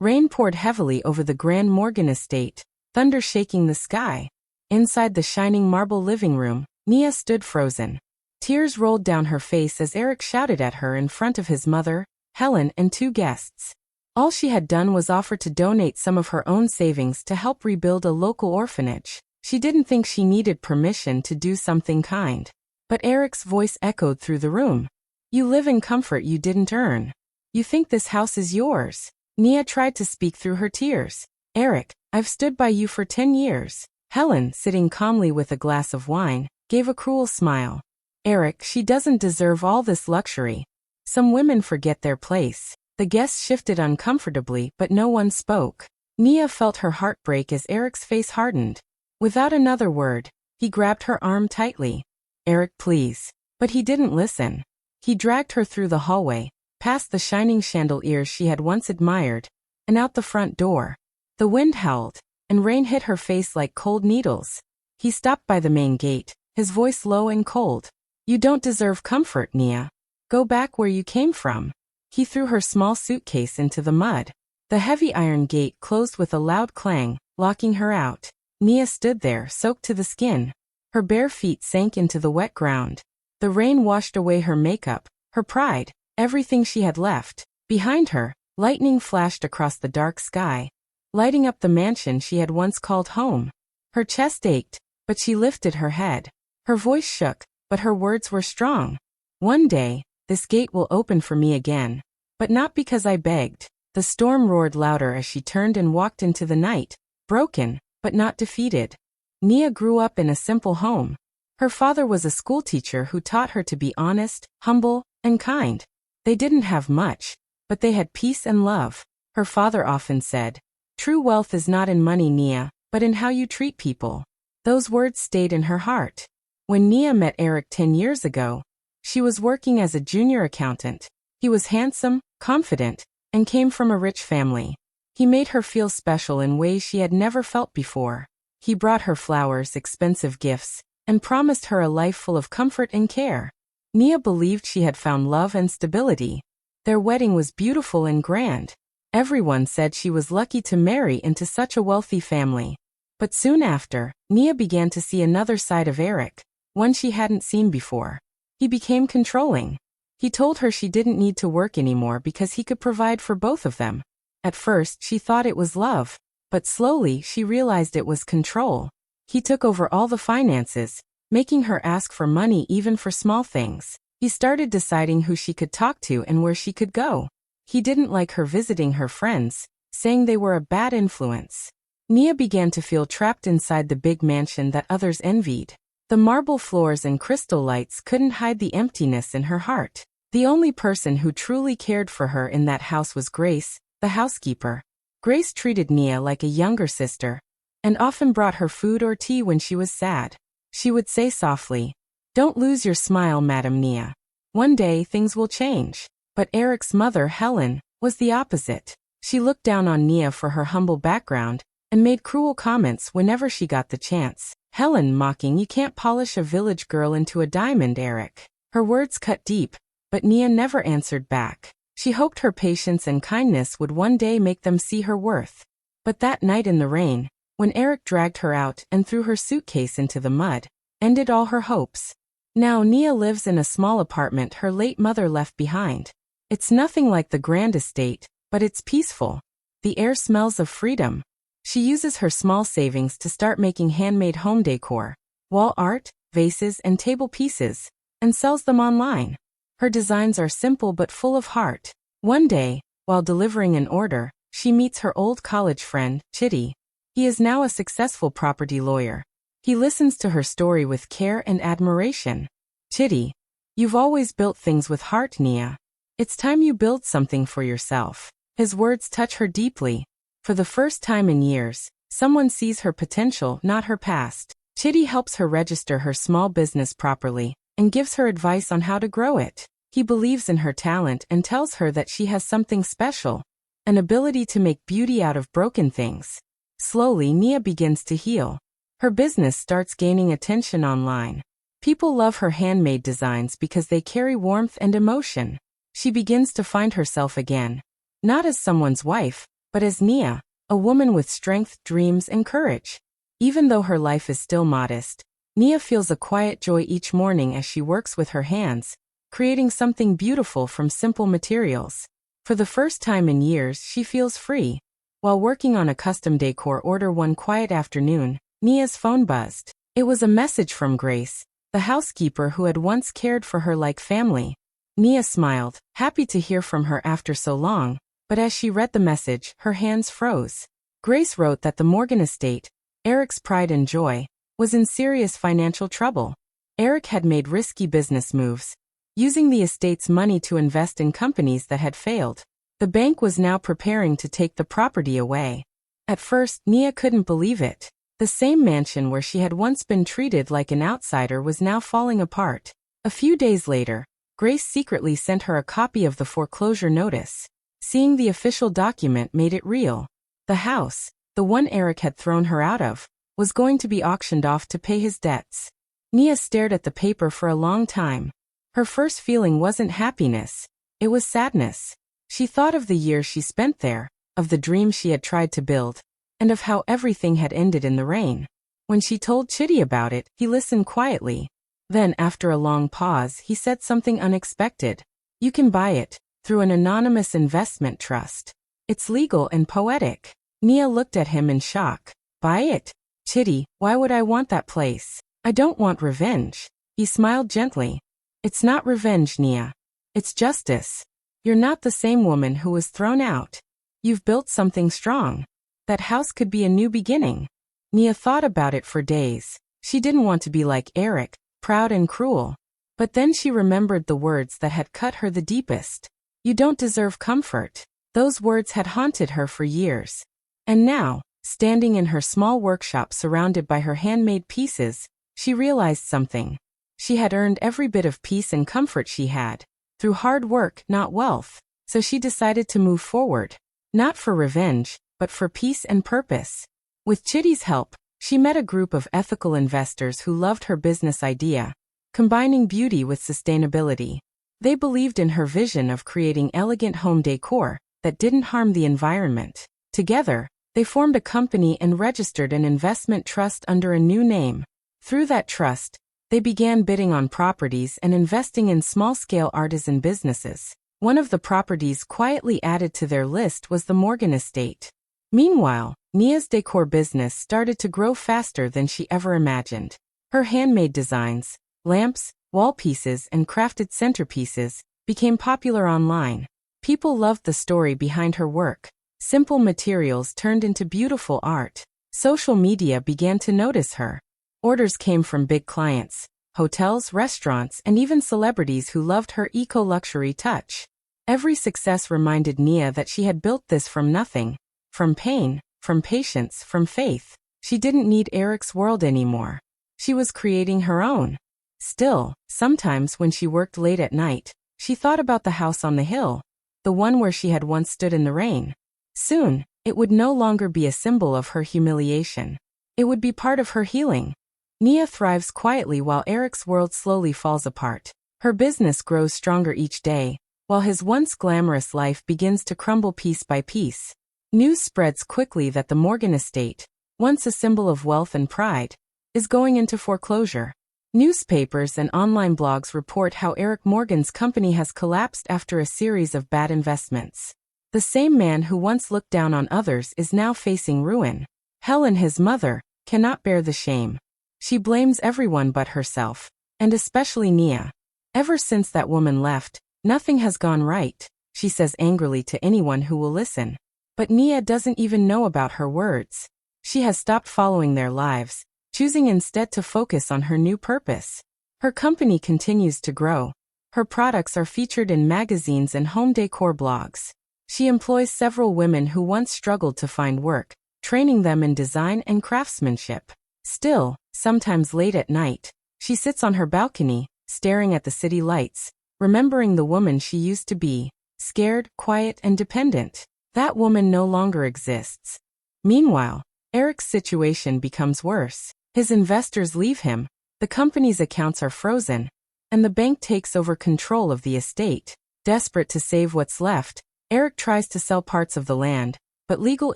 Rain poured heavily over the Grand Morgan estate, thunder shaking the sky. Inside the shining marble living room, Nia stood frozen. Tears rolled down her face as Eric shouted at her in front of his mother, Helen, and 2 guests. All she had done was offer to donate some of her own savings to help rebuild a local orphanage. She didn't think she needed permission to do something kind. But Eric's voice echoed through the room. You live in comfort you didn't earn. You think this house is yours. Nia tried to speak through her tears. Eric, I've stood by you for 10 years. Helen, sitting calmly with a glass of wine, gave a cruel smile. Eric, she doesn't deserve all this luxury. Some women forget their place. The guests shifted uncomfortably, but no one spoke. Nia felt her heart break as Eric's face hardened. Without another word, he grabbed her arm tightly. Eric, please. But he didn't listen. He dragged her through the hallway, past the shining chandeliers she had once admired, and out the front door. The wind howled, and rain hit her face like cold needles. He stopped by the main gate, his voice low and cold. You don't deserve comfort, Nia. Go back where you came from. He threw her small suitcase into the mud. The heavy iron gate closed with a loud clang, locking her out. Nia stood there, soaked to the skin. Her bare feet sank into the wet ground. The rain washed away her makeup, her pride, everything she had left. Behind her, lightning flashed across the dark sky, lighting up the mansion she had once called home. Her chest ached, but she lifted her head. Her voice shook, but her words were strong. One day, this gate will open for me again. But not because I begged. The storm roared louder as she turned and walked into the night, broken, but not defeated. Nia grew up in a simple home. Her father was a schoolteacher who taught her to be honest, humble, and kind. They didn't have much, but they had peace and love. Her father often said, "True wealth is not in money, Nia, but in how you treat people." Those words stayed in her heart. When Nia met Eric 10 years ago, she was working as a junior accountant. He was handsome, confident, and came from a rich family. He made her feel special in ways she had never felt before. He brought her flowers, expensive gifts, and promised her a life full of comfort and care. Nia believed she had found love and stability. Their wedding was beautiful and grand. Everyone said she was lucky to marry into such a wealthy family. But soon after, Nia began to see another side of Eric, one she hadn't seen before. He became controlling. He told her she didn't need to work anymore because he could provide for both of them. At first, she thought it was love, but slowly she realized it was control. He took over all the finances, making her ask for money even for small things. He started deciding who she could talk to and where she could go. He didn't like her visiting her friends, saying they were a bad influence. Nia began to feel trapped inside the big mansion that others envied. The marble floors and crystal lights couldn't hide the emptiness in her heart. The only person who truly cared for her in that house was Grace, the housekeeper. Grace treated Nia like a younger sister, and often brought her food or tea when she was sad. She would say softly, "Don't lose your smile, Madam Nia. One day things will change." But Eric's mother, Helen, was the opposite. She looked down on Nia for her humble background, and made cruel comments whenever she got the chance. Helen mocking, "You can't polish a village girl into a diamond, Eric." Her words cut deep, but Nia never answered back. She hoped her patience and kindness would one day make them see her worth. But that night in the rain, when Eric dragged her out and threw her suitcase into the mud, ended all her hopes. Now Nia lives in a small apartment her late mother left behind. It's nothing like the grand estate, but it's peaceful. The air smells of freedom. She uses her small savings to start making handmade home decor, wall art, vases, and table pieces, and sells them online. Her designs are simple but full of heart. One day, while delivering an order, she meets her old college friend, Chitty. He is now a successful property lawyer. He listens to her story with care and admiration. "Chitty, you've always built things with heart, Nia. It's time you build something for yourself." His words touch her deeply. For the first time in years, someone sees her potential, not her past. Chitty helps her register her small business properly, and gives her advice on how to grow it. He believes in her talent and tells her that she has something special, an ability to make beauty out of broken things. Slowly, Nia begins to heal. Her business starts gaining attention online. People love her handmade designs because they carry warmth and emotion. She begins to find herself again, not as someone's wife, but as Nia, a woman with strength, dreams, and courage. Even though her life is still modest, Nia feels a quiet joy each morning as she works with her hands, creating something beautiful from simple materials. For the first time in years, she feels free. While working on a custom decor order one quiet afternoon, Nia's phone buzzed. It was a message from Grace, the housekeeper who had once cared for her like family. Nia smiled, happy to hear from her after so long, but as she read the message, her hands froze. Grace wrote that the Morgan estate, Eric's pride and joy, was in serious financial trouble. Eric had made risky business moves, using the estate's money to invest in companies that had failed. The bank was now preparing to take the property away. At first, Nia couldn't believe it. The same mansion where she had once been treated like an outsider was now falling apart. A few days later, Grace secretly sent her a copy of the foreclosure notice. Seeing the official document made it real. The house, the one Eric had thrown her out of, was going to be auctioned off to pay his debts. Nia stared at the paper for a long time. Her first feeling wasn't happiness, it was sadness. She thought of the years she spent there, of the dreams she had tried to build, and of how everything had ended in the rain. When she told Chitty about it, he listened quietly. Then, after a long pause, he said something unexpected. "You can buy it, through an anonymous investment trust. It's legal and poetic." Nia looked at him in shock. "Buy it? Chitty, why would I want that place? I don't want revenge." He smiled gently. "It's not revenge, Nia. It's justice. You're not the same woman who was thrown out. You've built something strong. That house could be a new beginning." Nia thought about it for days. She didn't want to be like Eric, proud and cruel. But then she remembered the words that had cut her the deepest. "You don't deserve comfort." Those words had haunted her for years. And now, standing in her small workshop surrounded by her handmade pieces, she realized something. She had earned every bit of peace and comfort she had, through hard work, not wealth. So she decided to move forward. Not for revenge, but for peace and purpose. With Chitty's help, she met a group of ethical investors who loved her business idea, combining beauty with sustainability. They believed in her vision of creating elegant home decor that didn't harm the environment. Together, they formed a company and registered an investment trust under a new name. Through that trust, they began bidding on properties and investing in small-scale artisan businesses. One of the properties quietly added to their list was the Morgan estate. Meanwhile, Nia's decor business started to grow faster than she ever imagined. Her handmade designs, lamps, wall pieces, and crafted centerpieces became popular online. People loved the story behind her work. Simple materials turned into beautiful art. Social media began to notice her. Orders came from big clients, hotels, restaurants, and even celebrities who loved her eco-luxury touch. Every success reminded Nia that she had built this from nothing. From pain, from patience, from faith. She didn't need Eric's world anymore. She was creating her own. Still, sometimes when she worked late at night, she thought about the house on the hill, the one where she had once stood in the rain. Soon, it would no longer be a symbol of her humiliation. It would be part of her healing. Nia thrives quietly while Eric's world slowly falls apart. Her business grows stronger each day, while his once glamorous life begins to crumble piece by piece. News spreads quickly that the Morgan estate, once a symbol of wealth and pride, is going into foreclosure. Newspapers and online blogs report how Eric Morgan's company has collapsed after a series of bad investments. The same man who once looked down on others is now facing ruin. Helen, his mother, cannot bear the shame. She blames everyone but herself, and especially Nia. "Ever since that woman left, nothing has gone right," she says angrily to anyone who will listen. But Nia doesn't even know about her words. She has stopped following their lives, choosing instead to focus on her new purpose. Her company continues to grow. Her products are featured in magazines and home decor blogs. She employs several women who once struggled to find work, training them in design and craftsmanship. Still, sometimes late at night, she sits on her balcony, staring at the city lights, remembering the woman she used to be, scared, quiet, and dependent. That woman no longer exists. Meanwhile, Eric's situation becomes worse. His investors leave him, the company's accounts are frozen, and the bank takes over control of the estate. Desperate to save what's left, Eric tries to sell parts of the land, but legal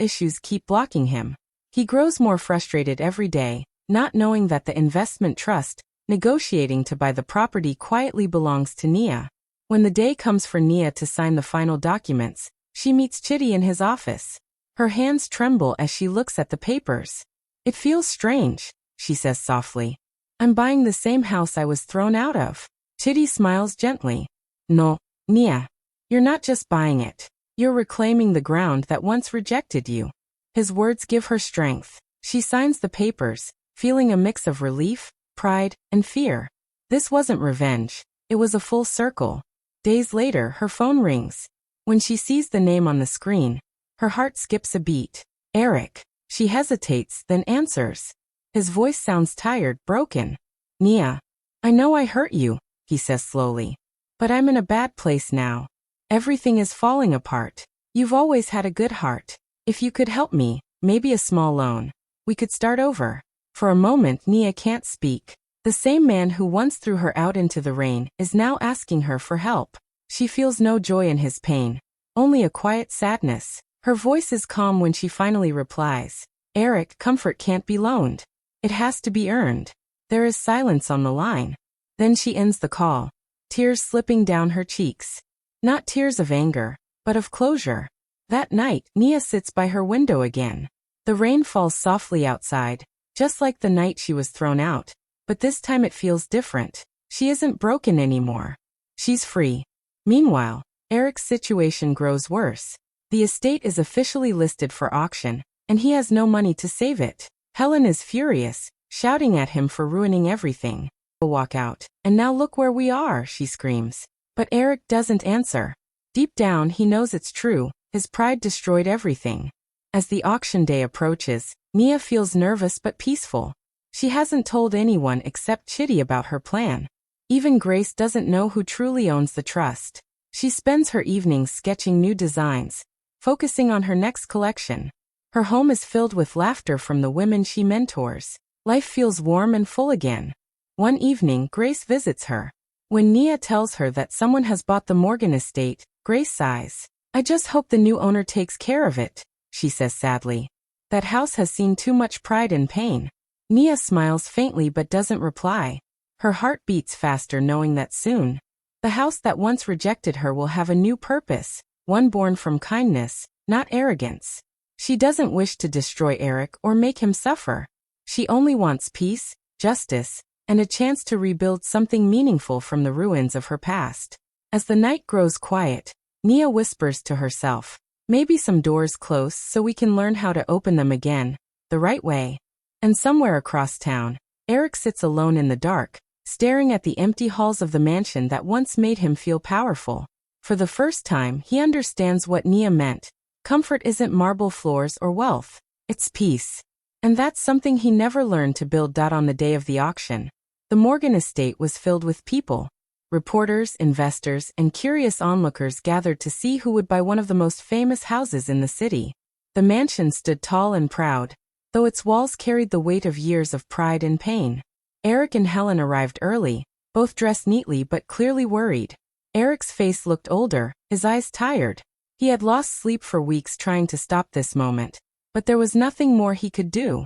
issues keep blocking him. He grows more frustrated every day, not knowing that the investment trust, negotiating to buy the property quietly belongs to Nia. When the day comes for Nia to sign the final documents, she meets Chitty in his office. Her hands tremble as she looks at the papers. "It feels strange," she says softly. "I'm buying the same house I was thrown out of." Chitty smiles gently. "No, Nia. You're not just buying it. You're reclaiming the ground that once rejected you." His words give her strength. She signs the papers, feeling a mix of relief, pride, and fear. This wasn't revenge. It was a full circle. Days later, her phone rings. When she sees the name on the screen, her heart skips a beat. Eric. She hesitates, then answers. His voice sounds tired, broken. "Nia, I know I hurt you," he says slowly. "But I'm in a bad place now. Everything is falling apart. You've always had a good heart. If you could help me, maybe a small loan, we could start over." For a moment, Nia can't speak. The same man who once threw her out into the rain is now asking her for help. She feels no joy in his pain, only a quiet sadness. Her voice is calm when she finally replies. "Eric, comfort can't be loaned. It has to be earned." There is silence on the line. Then she ends the call, tears slipping down her cheeks. Not tears of anger, but of closure. That night, Nia sits by her window again. The rain falls softly outside, just like the night she was thrown out. But this time it feels different. She isn't broken anymore. She's free. Meanwhile, Eric's situation grows worse. The estate is officially listed for auction, and he has no money to save it. Helen is furious, shouting at him for ruining everything. "Walk out. And now look where we are," she screams. But Eric doesn't answer. Deep down, he knows it's true. His pride destroyed everything. As the auction day approaches, Nia feels nervous but peaceful. She hasn't told anyone except Chitty about her plan. Even Grace doesn't know who truly owns the trust. She spends her evenings sketching new designs, focusing on her next collection. Her home is filled with laughter from the women she mentors. Life feels warm and full again. One evening, Grace visits her. When Nia tells her that someone has bought the Morgan estate, Grace sighs. "I just hope the new owner takes care of it," she says sadly. "That house has seen too much pride and pain." Nia smiles faintly but doesn't reply. Her heart beats faster knowing that soon, the house that once rejected her will have a new purpose, one born from kindness, not arrogance. She doesn't wish to destroy Eric or make him suffer. She only wants peace, justice, and a chance to rebuild something meaningful from the ruins of her past. As the night grows quiet, Nia whispers to herself, "Maybe some doors close so we can learn how to open them again, the right way." And somewhere across town, Eric sits alone in the dark, staring at the empty halls of the mansion that once made him feel powerful. For the first time, he understands what Nia meant. Comfort isn't marble floors or wealth, it's peace. And that's something he never learned to build. On the day of the auction, the Morgan estate was filled with people. Reporters, investors, and curious onlookers gathered to see who would buy one of the most famous houses in the city. The mansion stood tall and proud, though its walls carried the weight of years of pride and pain. Eric and Helen arrived early, both dressed neatly but clearly worried. Eric's face looked older, his eyes tired. He had lost sleep for weeks trying to stop this moment, but there was nothing more he could do.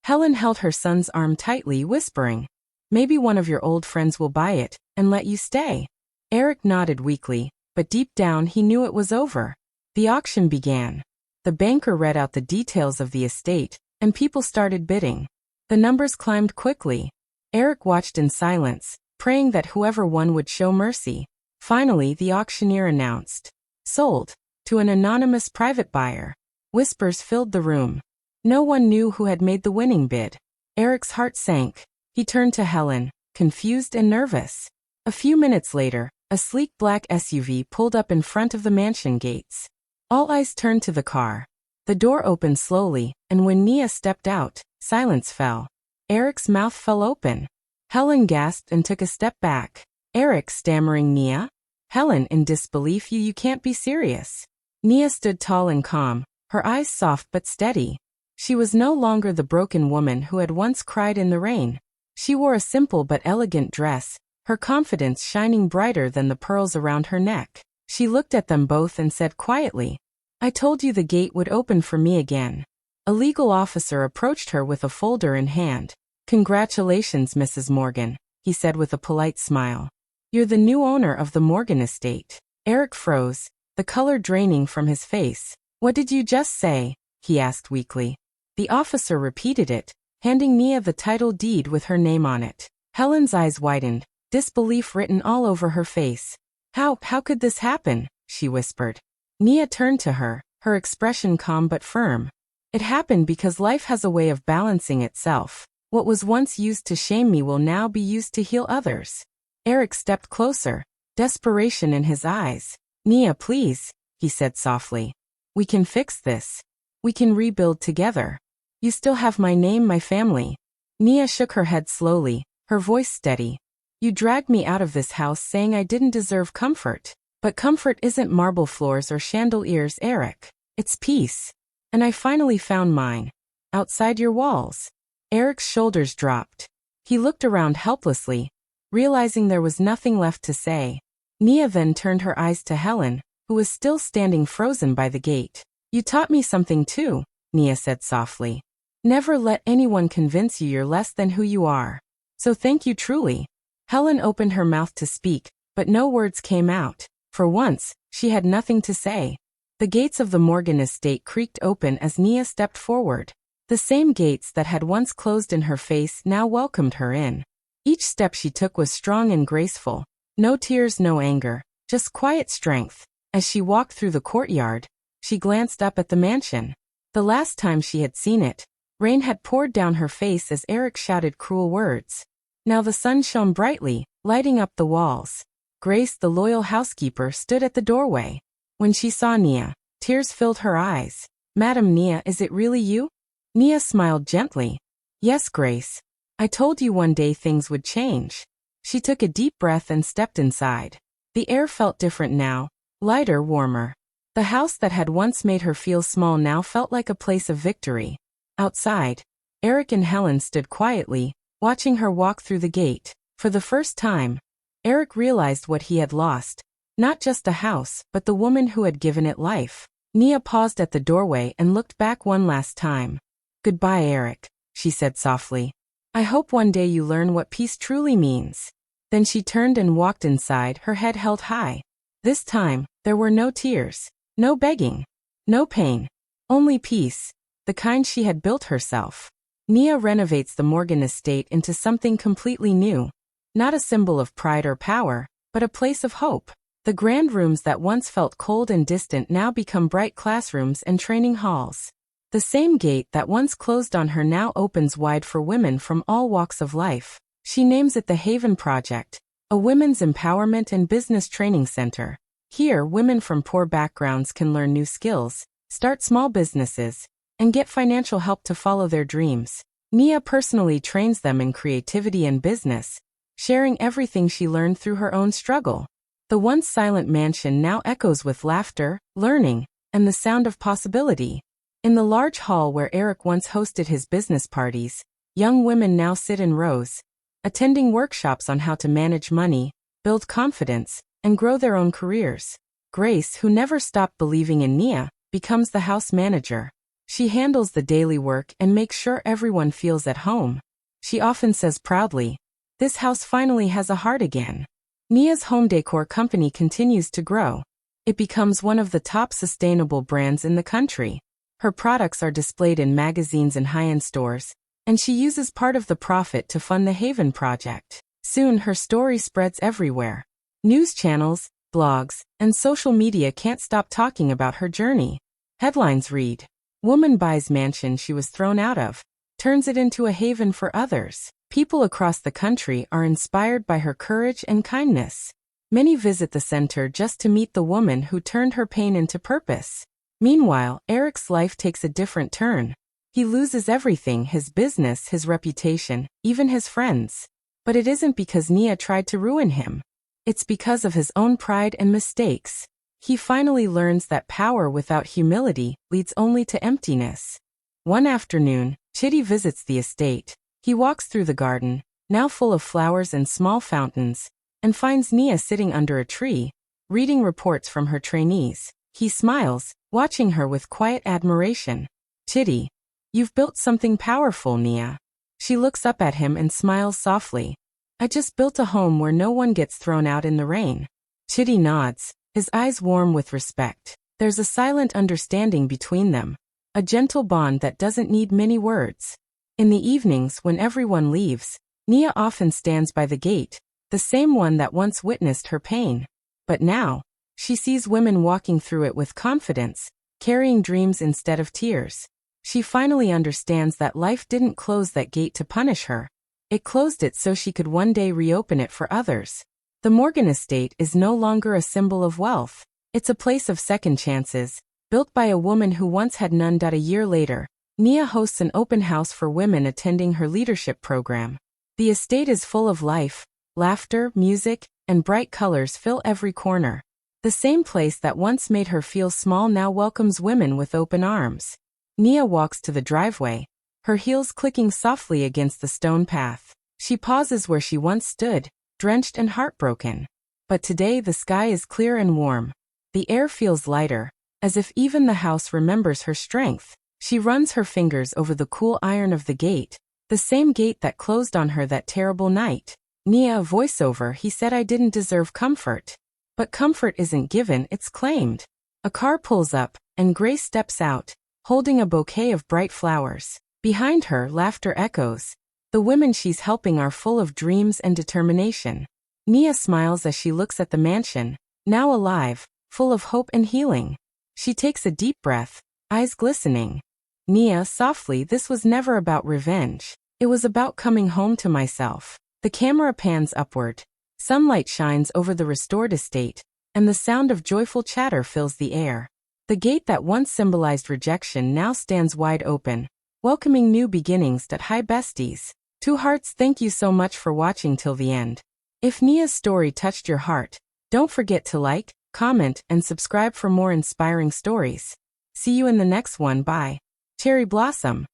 Helen held her son's arm tightly, whispering, "Maybe one of your old friends will buy it and let you stay." Eric nodded weakly, but deep down he knew it was over. The auction began. The banker read out the details of the estate, and people started bidding. The numbers climbed quickly. Eric watched in silence, praying that whoever won would show mercy. Finally, the auctioneer announced, "Sold, to an anonymous private buyer." Whispers filled the room. No one knew who had made the winning bid. Eric's heart sank. He turned to Helen, confused and nervous. A few minutes later, a sleek black SUV pulled up in front of the mansion gates. All eyes turned to the car. The door opened slowly, and when Nia stepped out, silence fell. Eric's mouth fell open. Helen gasped and took a step back. Eric, stammering, "Nia?" Helen, in disbelief, You can't be serious." Nia stood tall and calm, her eyes soft but steady. She was no longer the broken woman who had once cried in the rain. She wore a simple but elegant dress, her confidence shining brighter than the pearls around her neck. She looked at them both and said quietly, I told you the gate would open for me again. A legal officer approached her with a folder in hand. Congratulations, Mrs. Morgan, he said with a polite smile. You're the new owner of the Morgan estate. Eric froze, the color draining from his face. What did you just say? He asked weakly. The officer repeated it, handing Nia the title deed with her name on it. Helen's eyes widened, disbelief written all over her face. How could this happen? She whispered. Nia turned to her, her expression calm but firm. It happened because life has a way of balancing itself. What was once used to shame me will now be used to heal others. Eric stepped closer, desperation in his eyes. Nia, please, he said softly. We can fix this. We can rebuild together. You still have my name, my family. Nia shook her head slowly, her voice steady. You dragged me out of this house saying I didn't deserve comfort. But comfort isn't marble floors or chandeliers, Eric. It's peace. And I finally found mine. Outside your walls. Eric's shoulders dropped. He looked around helplessly, realizing there was nothing left to say. Nia then turned her eyes to Helen, who was still standing frozen by the gate. You taught me something too, Nia said softly. Never let anyone convince you you're less than who you are. So thank you truly. Helen opened her mouth to speak, but no words came out. For once, she had nothing to say. The gates of the Morgan estate creaked open as Nia stepped forward. The same gates that had once closed in her face now welcomed her in. Each step she took was strong and graceful. No tears, no anger, just quiet strength. As she walked through the courtyard, she glanced up at the mansion. The last time she had seen it, rain had poured down her face as Eric shouted cruel words. Now the sun shone brightly, lighting up the walls. Grace, the loyal housekeeper, stood at the doorway. When she saw Nia, tears filled her eyes. Madam Nia, is it really you? Nia smiled gently. Yes, Grace. I told you one day things would change. She took a deep breath and stepped inside. The air felt different now, lighter, warmer. The house that had once made her feel small now felt like a place of victory. Outside, Eric and Helen stood quietly, watching her walk through the gate. For the first time, Eric realized what he had lost. Not just a house, but the woman who had given it life. Nia paused at the doorway and looked back one last time. Goodbye, Eric, she said softly. I hope one day you learn what peace truly means. Then she turned and walked inside, her head held high. This time, there were no tears, no begging, no pain, only peace, the kind she had built herself. Nia renovates the Morgan estate into something completely new. Not a symbol of pride or power, but a place of hope. The grand rooms that once felt cold and distant now become bright classrooms and training halls. The same gate that once closed on her now opens wide for women from all walks of life. She names it the Haven Project, a women's empowerment and business training center. Here, women from poor backgrounds can learn new skills, start small businesses, and get financial help to follow their dreams. Nia personally trains them in creativity and business, sharing everything she learned through her own struggle. The once silent mansion now echoes with laughter, learning, and the sound of possibility. In the large hall where Eric once hosted his business parties, young women now sit in rows, attending workshops on how to manage money, build confidence, and grow their own careers. Grace, who never stopped believing in Nia, becomes the house manager. She handles the daily work and makes sure everyone feels at home. She often says proudly, "This house finally has a heart again." Nia's home decor company continues to grow. It becomes one of the top sustainable brands in the country. Her products are displayed in magazines and high-end stores, and she uses part of the profit to fund the Haven Project. Soon her story spreads everywhere. News channels, blogs, and social media can't stop talking about her journey. Headlines read, "Woman buys mansion she was thrown out of, turns it into a haven for others." People across the country are inspired by her courage and kindness. Many visit the center just to meet the woman who turned her pain into purpose. Meanwhile, Eric's life takes a different turn. He loses everything, his business, his reputation, even his friends. But it isn't because Nia tried to ruin him. It's because of his own pride and mistakes. He finally learns that power without humility leads only to emptiness. One afternoon, Chitty visits the estate. He walks through the garden, now full of flowers and small fountains, and finds Nia sitting under a tree, reading reports from her trainees. He smiles, watching her with quiet admiration. Chitty. You've built something powerful, Nia. She looks up at him and smiles softly. I just built a home where no one gets thrown out in the rain. Chitty nods, his eyes warm with respect. There's a silent understanding between them. A gentle bond that doesn't need many words. In the evenings when everyone leaves, Nia often stands by the gate, the same one that once witnessed her pain. But now, she sees women walking through it with confidence, carrying dreams instead of tears. She finally understands that life didn't close that gate to punish her. It closed it so she could one day reopen it for others. The Morgan estate is no longer a symbol of wealth. It's a place of second chances, built by a woman who once had none. A year later, Nia hosts an open house for women attending her leadership program. The estate is full of life, laughter, music, and bright colors fill every corner. The same place that once made her feel small now welcomes women with open arms. Nia walks to the driveway, her heels clicking softly against the stone path. She pauses where she once stood, drenched and heartbroken. But today the sky is clear and warm. The air feels lighter, as if even the house remembers her strength. She runs her fingers over the cool iron of the gate, the same gate that closed on her that terrible night. Nia, voiceover, he said I didn't deserve comfort. But comfort isn't given, it's claimed. A car pulls up, and Grace steps out, holding a bouquet of bright flowers. Behind her, laughter echoes. The women she's helping are full of dreams and determination. Nia smiles as she looks at the mansion, now alive, full of hope and healing. She takes a deep breath, eyes glistening. Nia, softly, this was never about revenge. It was about coming home to myself. The camera pans upward. Sunlight shines over the restored estate, and the sound of joyful chatter fills the air. The gate that once symbolized rejection now stands wide open, welcoming new beginnings. Hi besties. Two hearts, thank you so much for watching till the end. If Nia's story touched your heart, don't forget to like, comment, and subscribe for more inspiring stories. See you in the next one. Bye. Cherry Blossom.